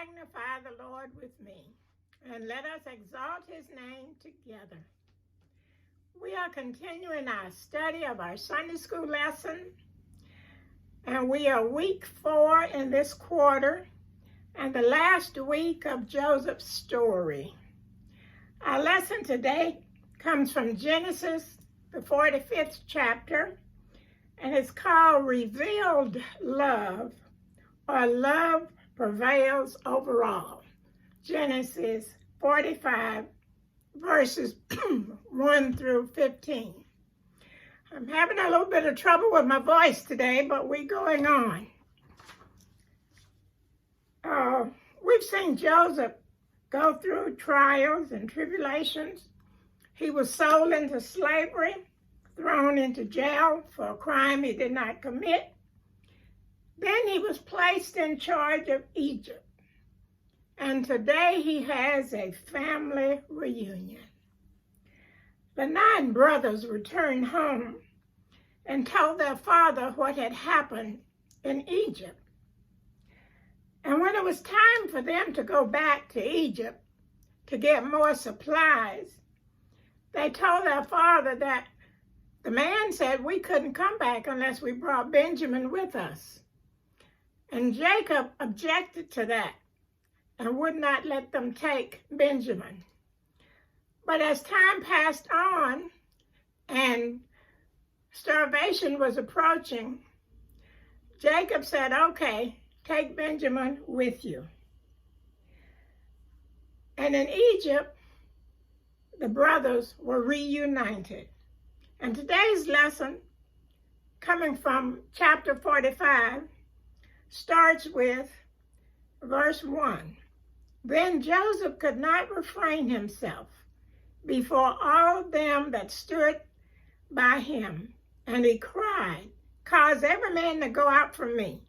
magnify the Lord with me, and let us exalt his name together. We are continuing our study of our Sunday school lesson, and we are week 4 in this quarter, and the last week of Joseph's story. Our lesson today comes from Genesis, the 45th chapter, and it's called Revealed Love, or Love Prevails Over All. Genesis 45, verses 1 through 15. I'm having a little bit of trouble with my voice today, but we're going on. We've seen Joseph go through trials and tribulations. He was sold into slavery, thrown into jail for a crime he did not commit. Then he was placed in charge of Egypt. And today he has a family reunion. The 9 brothers returned home and told their father what had happened in Egypt. And when it was time for them to go back to Egypt to get more supplies, they told their father that the man said we couldn't come back unless we brought Benjamin with us. And Jacob objected to that and would not let them take Benjamin. But as time passed on and starvation was approaching, Jacob said, okay, take Benjamin with you. And in Egypt, the brothers were reunited. And today's lesson, coming from chapter 45, starts with verse 1. Then Joseph could not refrain himself before all them that stood by him, and he cried, cause every man to go out from me.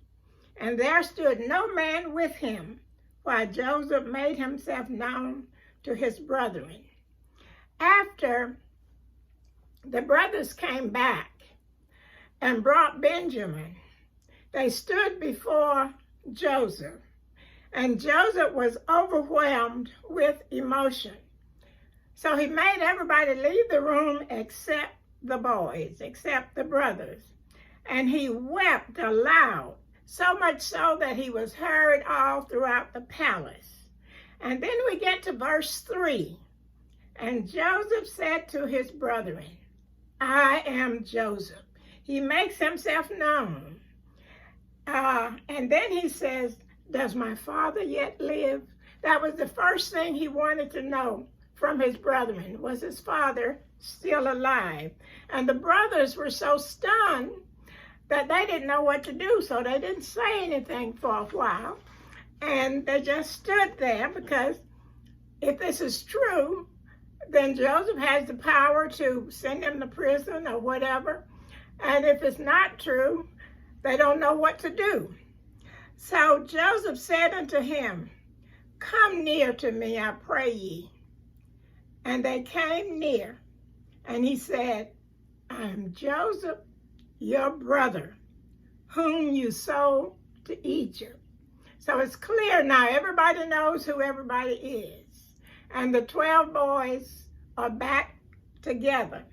And there stood no man with him, while Joseph made himself known to his brethren. After the brothers came back and brought Benjamin, they stood before Joseph, and Joseph was overwhelmed with emotion. So he made everybody leave the room except the boys, except the brothers. And he wept aloud, so much so that he was heard all throughout the palace. And then we get to verse 3. And Joseph said to his brethren, I am Joseph. He makes himself known. And then he says, does my father yet live? That was the first thing he wanted to know from his brethren. Was his father still alive? And the brothers were so stunned that they didn't know what to do, so they didn't say anything for a while. And they just stood there, because if this is true, then Joseph has the power to send him to prison or whatever. And if it's not true, they don't know what to do. So Joseph said unto him, come near to me, I pray ye. And they came near, and he said, I am Joseph, your brother, whom you sold to Egypt. So it's clear now, everybody knows who everybody is. And the 12 boys are back together.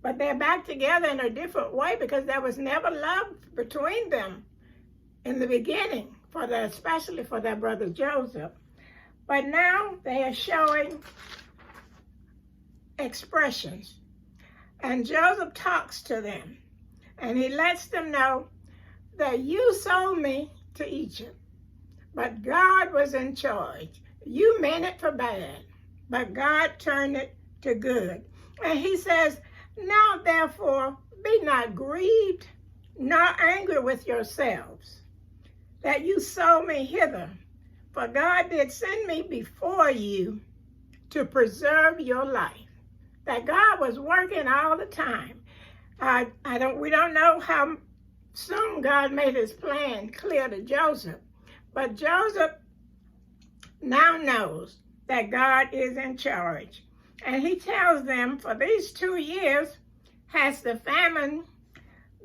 But they're back together in a different way, because there was never love between them in the beginning, especially for their brother Joseph. But now they are showing expressions. And Joseph talks to them, and he lets them know that you sold me to Egypt, but God was in charge. You meant it for bad, but God turned it to good. And he says, now therefore be not grieved, nor angry with yourselves, that you sold me hither. For God did send me before you to preserve your life. That God was working all the time. We don't know how soon God made his plan clear to Joseph. But Joseph now knows that God is in charge. And he tells them, for these 2 years has the famine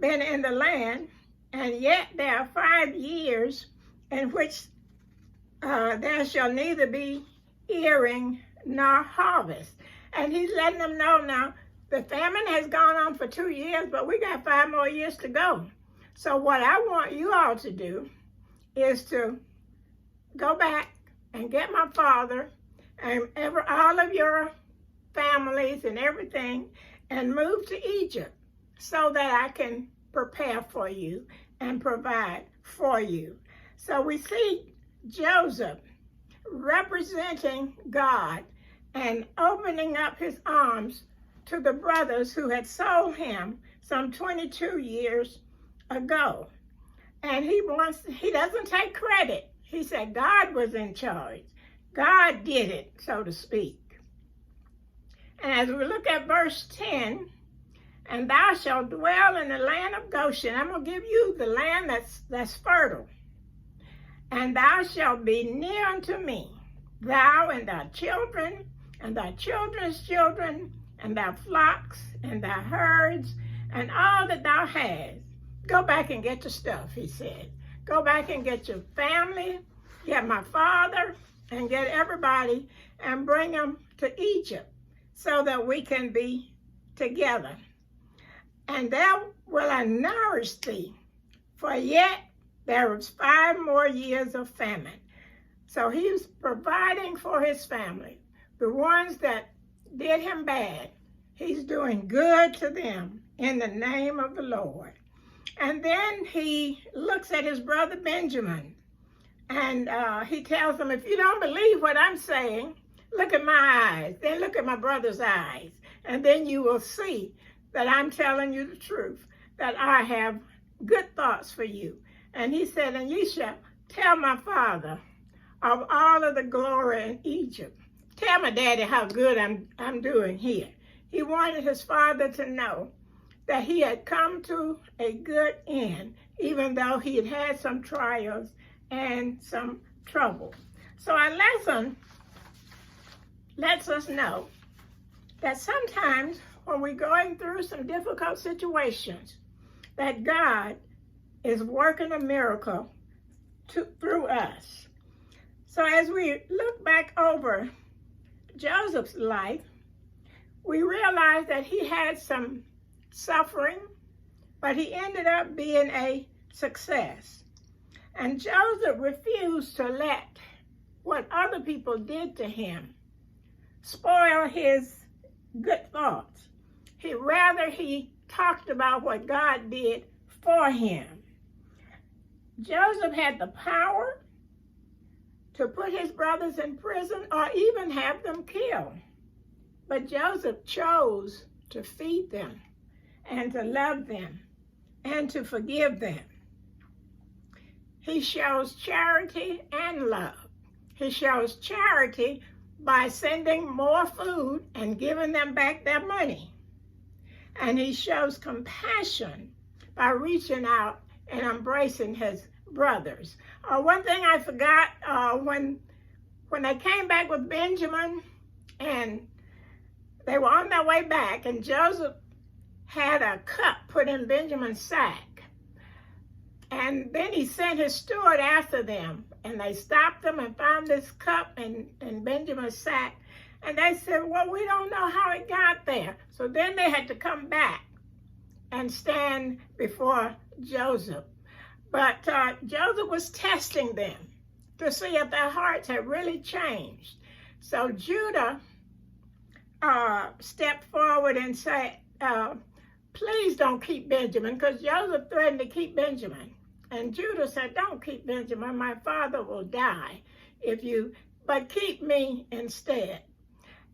been in the land, and yet there are 5 years in which there shall neither be earing nor harvest. And he's letting them know now, the famine has gone on for 2 years, but we got 5 more years to go. So what I want you all to do is to go back and get my father and all of your families and everything and move to Egypt so that I can prepare for you and provide for you. So we see Joseph representing God and opening up his arms to the brothers who had sold him some 22 years ago. And he doesn't take credit. He said God was in charge. God did it, so to speak. And as we look at verse 10, and thou shalt dwell in the land of Goshen. I'm going to give you the land that's fertile. And thou shalt be near unto me, thou and thy children, and thy children's children, and thy flocks, and thy herds, and all that thou hast. Go back and get your stuff, he said. Go back and get your family, get my father, and get everybody, and bring them to Egypt so that we can be together. And there will I nourish thee, for yet there is 5 more years of famine. So he's providing for his family. The ones that did him bad, he's doing good to them in the name of the Lord. And then he looks at his brother Benjamin, and he tells him, if you don't believe what I'm saying, look at my eyes, then look at my brother's eyes, and then you will see that I'm telling you the truth, that I have good thoughts for you. And he said, and ye shall tell my father of all of the glory in Egypt. Tell my daddy how good I'm doing here. He wanted his father to know that he had come to a good end, even though he had had some trials and some trouble. So our lesson lets us know that sometimes when we're going through some difficult situations, that God is working a miracle through us. So as we look back over Joseph's life, we realize that he had some suffering, but he ended up being a success. And Joseph refused to let what other people did to him spoil his good thoughts. He talked about what God did for him. Joseph had the power to put his brothers in prison or even have them killed. But Joseph chose to feed them and to love them and to forgive them. He shows charity and love. He shows charity by sending more food and giving them back their money. And he shows compassion by reaching out and embracing his brothers. One thing I forgot, when they came back with Benjamin and they were on their way back, and Joseph had a cup put in Benjamin's sack. And then he sent his steward after them, and they stopped them and found this cup in Benjamin's sack. And they said, well, we don't know how it got there. So then they had to come back and stand before Joseph. But Joseph was testing them to see if their hearts had really changed. So Judah stepped forward and said, please don't keep Benjamin, because Joseph threatened to keep Benjamin. And Judah said, don't keep Benjamin, my father will die but keep me instead.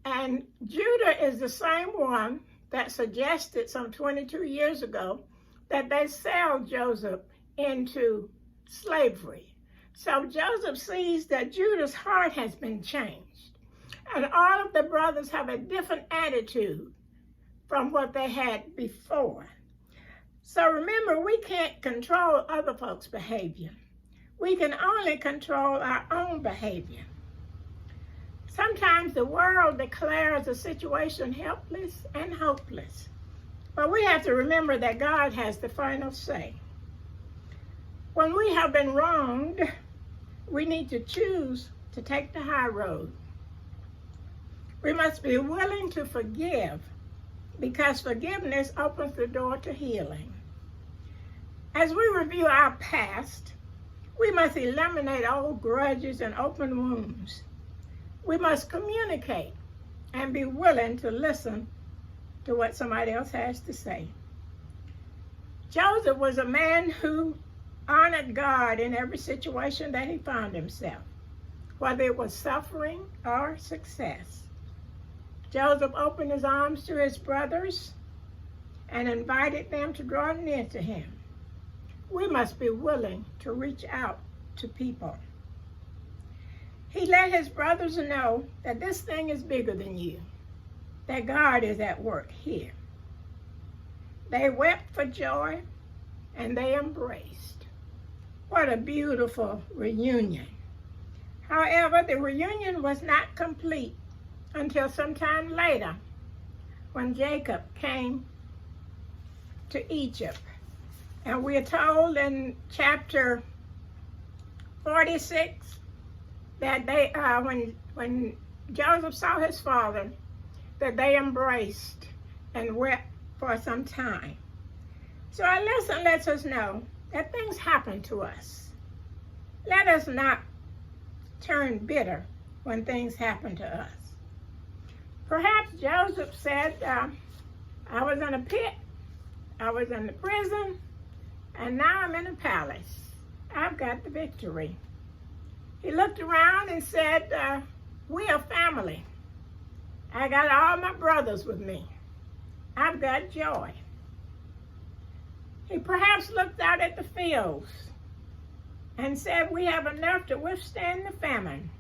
And Judah is the same one that suggested some 22 years ago that they sell Joseph into slavery. So Joseph sees that Judah's heart has been changed. And all of the brothers have a different attitude from what they had before. So remember, we can't control other folks' behavior. We can only control our own behavior. Sometimes the world declares a situation helpless and hopeless. But we have to remember that God has the final say. When we have been wronged, we need to choose to take the high road. We must be willing to forgive, because forgiveness opens the door to healing. As we review our past, we must eliminate old grudges and open wounds. We must communicate and be willing to listen to what somebody else has to say. Joseph was a man who honored God in every situation that he found himself, whether it was suffering or success. Joseph opened his arms to his brothers and invited them to draw near to him. We must be willing to reach out to people. He let his brothers know that this thing is bigger than you, that God is at work here. They wept for joy and they embraced. What a beautiful reunion. However, the reunion was not complete until sometime later, when Jacob came to Egypt. And we are told in chapter 46 that they, when Joseph saw his father, that they embraced and wept for some time. So our lesson lets us know that things happen to us. Let us not turn bitter when things happen to us. Perhaps Joseph said, I was in a pit, I was in the prison, and now I'm in a palace. I've got the victory. He looked around and said, we are family. I got all my brothers with me. I've got joy. He perhaps looked out at the fields and said, we have enough to withstand the famine,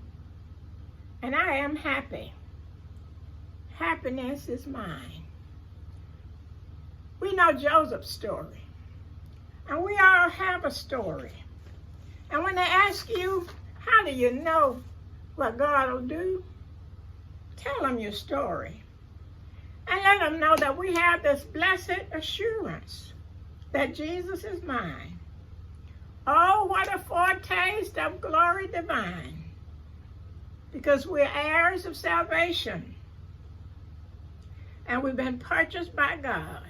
and I am happy. Happiness is mine. We know Joseph's story, and we all have a story. And when they ask you, how do you know what God will do? Tell them your story. And let them know that we have this blessed assurance that Jesus is mine. Oh, what a foretaste of glory divine, because we're heirs of salvation, and we've been purchased by God.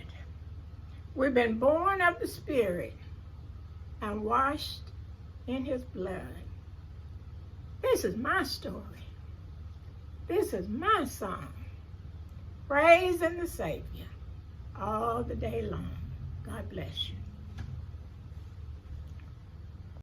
We've been born of the Spirit and washed in his blood. This is my story. This is my song, praising the Savior all the day long. God bless you.